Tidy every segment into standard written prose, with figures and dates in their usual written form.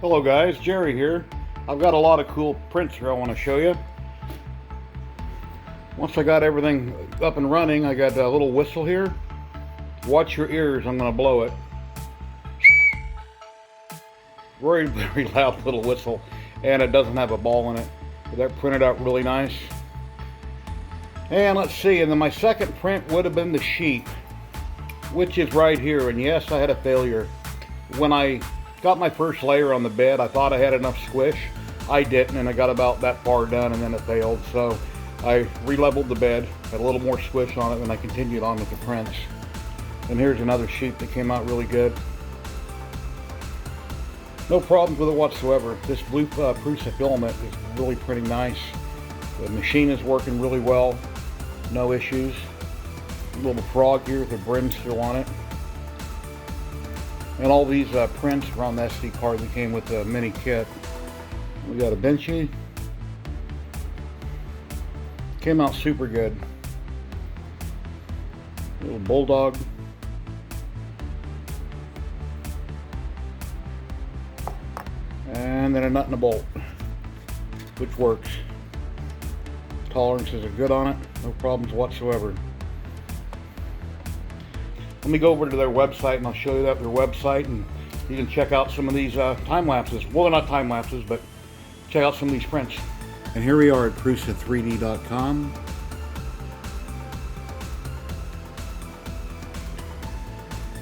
Hello guys, Jerry here. I've got a lot of cool prints here I want to show you. Once I got everything up and running, I got a little whistle here. Watch your ears, I'm going to blow it. Very, very loud little whistle, and it doesn't have a ball in it. But that printed out really nice. And let's see, and then my second print would have been the sheep, which is right here. And yes, I had a failure. When I got my first layer on the bed, I thought I had enough squish. I didn't, and I got about that far done, and then it failed. So I re-leveled the bed, had a little more squish on it, and I continued on with the prints. And here's another sheep that came out really good. No problems with it whatsoever. This blue Prusa filament is really pretty nice. The machine is working really well. No issues. A little frog here with the brim still on it. And all these prints are on the SD card that came with the mini kit. We got a Benchy. Came out super good. Little bulldog. And then a nut and a bolt, which works. Tolerances are good on it. No problems whatsoever. Let me go over to their website and I'll show you that their website, and you can check out some of these time lapses. Well, they're not time lapses, but check out some of these prints. And here we are at Prusa3D.com.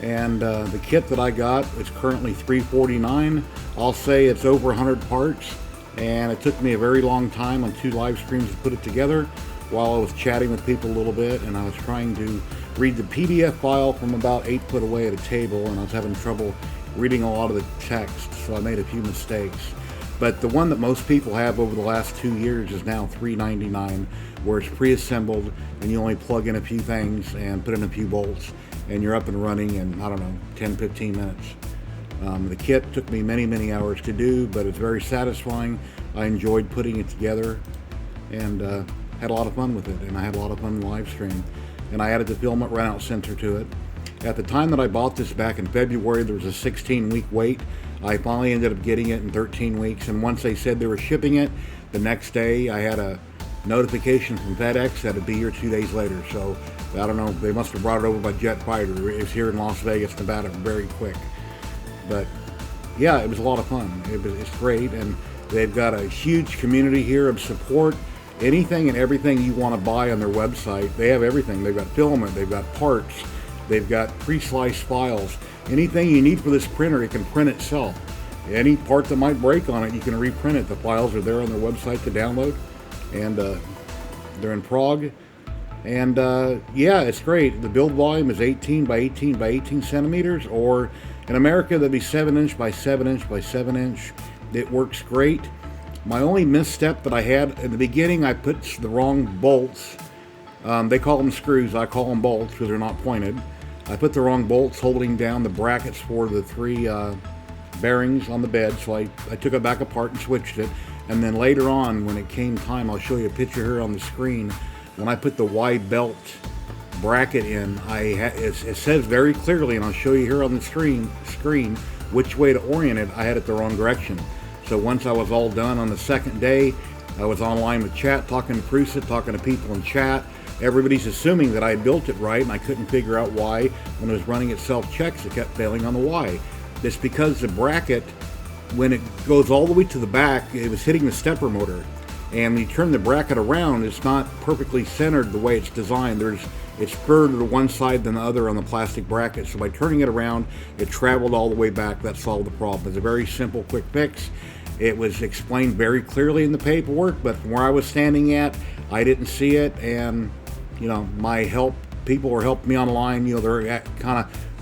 And the kit that I got is currently $349. I'll say it's over 100 parts, and it took me a very long time on 2 live streams to put it together while I was chatting with people a little bit, and I was trying to read the PDF file from about 8 foot away at a table, and I was having trouble reading a lot of the text, so I made a few mistakes. But the one that most people have over the last 2 years is now $399, where it's pre-assembled and you only plug in a few things and put in a few bolts, and you're up and running in, I don't know, 10-15 minutes. The kit took me many hours to do, but it's very satisfying. I enjoyed putting it together and had a lot of fun with it, and I had a lot of fun in the live stream. And I added the filament runout sensor to it. At the time that I bought this back in February, there was a 16-week wait. I finally ended up getting it in 13 weeks, and once they said they were shipping it, the next day I had a notification from FedEx that it'd be here 2 days later. So I don't know, they must have brought it over by jet fighter. It's here in Las Vegas, Nevada, very quick. But yeah, it was a lot of fun. It's great, and they've got a huge community here of support. Anything and everything you want to buy on their website, they have everything. They've got filament, they've got parts, they've got pre-sliced files. Anything you need for this printer, it can print itself. Any part that might break on it, you can reprint it. The files are there on their website to download, and they're in Prague. And yeah, it's great. The build volume is 18 by 18 by 18 centimeters, or in America that'd be 7 inch by 7 inch by 7 inch. It works great. My only misstep that I had in the beginning, I put the wrong bolts. They call them screws, I call them bolts because they're not pointed. I put the wrong bolts holding down the brackets for the 3 bearings on the bed, so I took it back apart and switched it. And then later on, when it came time, I'll show you a picture here on the screen. When I put the wide belt bracket in, it says very clearly, and I'll show you here on the screen which way to orient it. I had it the wrong direction. So once I was all done on the second day, I was online with chat, talking to Prusa, talking to people in chat. Everybody's assuming that I built it right, and I couldn't figure out why. When it was running its self-checks, it kept failing on the Y. It's because the bracket, when it goes all the way to the back, it was hitting the stepper motor. And when you turn the bracket around, it's not perfectly centered the way it's designed. It's further to one side than the other on the plastic bracket. So by turning it around, it traveled all the way back. That solved the problem. It's a very simple, quick fix. It was explained very clearly in the paperwork, but from where I was standing at, I didn't see it. And you know, people were helping me online. You know,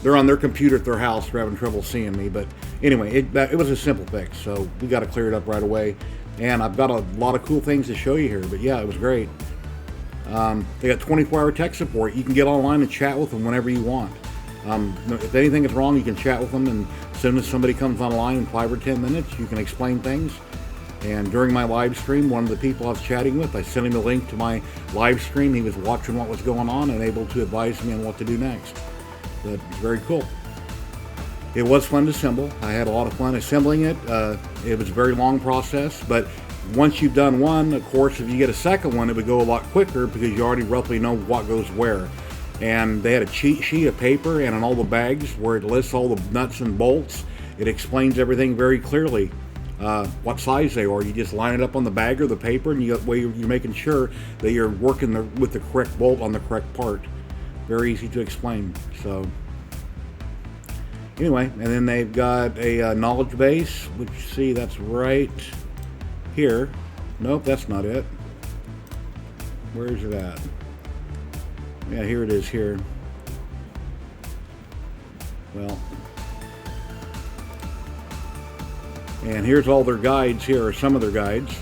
they're on their computer at their house. They're having trouble seeing me. But anyway, it was a simple fix. So we got to clear it up right away. And I've got a lot of cool things to show you here. But yeah, it was great. They got 24-hour tech support. You can get online and chat with them whenever you want. If anything is wrong, you can chat with them, and as soon as somebody comes online in 5 or 10 minutes, you can explain things. And during my live stream, one of the people I was chatting with, I sent him a link to my live stream. He was watching what was going on and able to advise me on what to do next. But it's very cool. It was fun to assemble. I had a lot of fun assembling it. It was a very long process, but once you've done one, of course, if you get a second one, it would go a lot quicker because you already roughly know what goes where. And they had a cheat sheet of paper and on all the bags where it lists all the nuts and bolts. It explains everything very clearly, what size they are. You just line it up on the bag or the paper, and you're making sure that you're working with the correct bolt on the correct part. Very easy to explain. So anyway, and then they've got a knowledge base, which you see that's right here. Nope, that's not it. Where is it at? Yeah, here it is here. Well, and here's all their guides here, or some of their guides.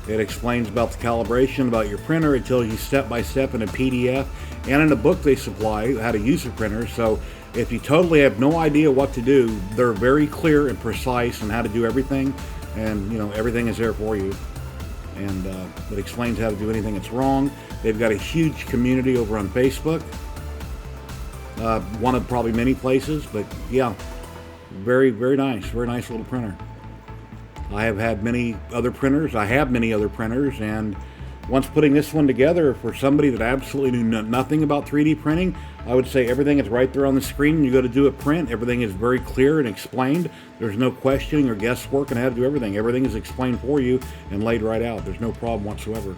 It explains about the calibration, about your printer. It tells you step by step in a PDF and in a book they supply how to use a printer. So if you totally have no idea what to do, they're very clear and precise on how to do everything, and everything is there for you. And it explains how to do anything that's wrong. They've got a huge community over on Facebook. One of probably many places, but yeah, very, very nice little printer. I have had many other printers. And once putting this one together, for somebody that absolutely knew nothing about 3D printing, I would say everything is right there on the screen. When you go to do a print, everything is very clear and explained. There's no questioning or guesswork on how to do everything. Everything is explained for you and laid right out. There's no problem whatsoever.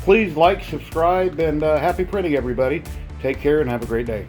Please like, subscribe, and happy printing, everybody. Take care and have a great day.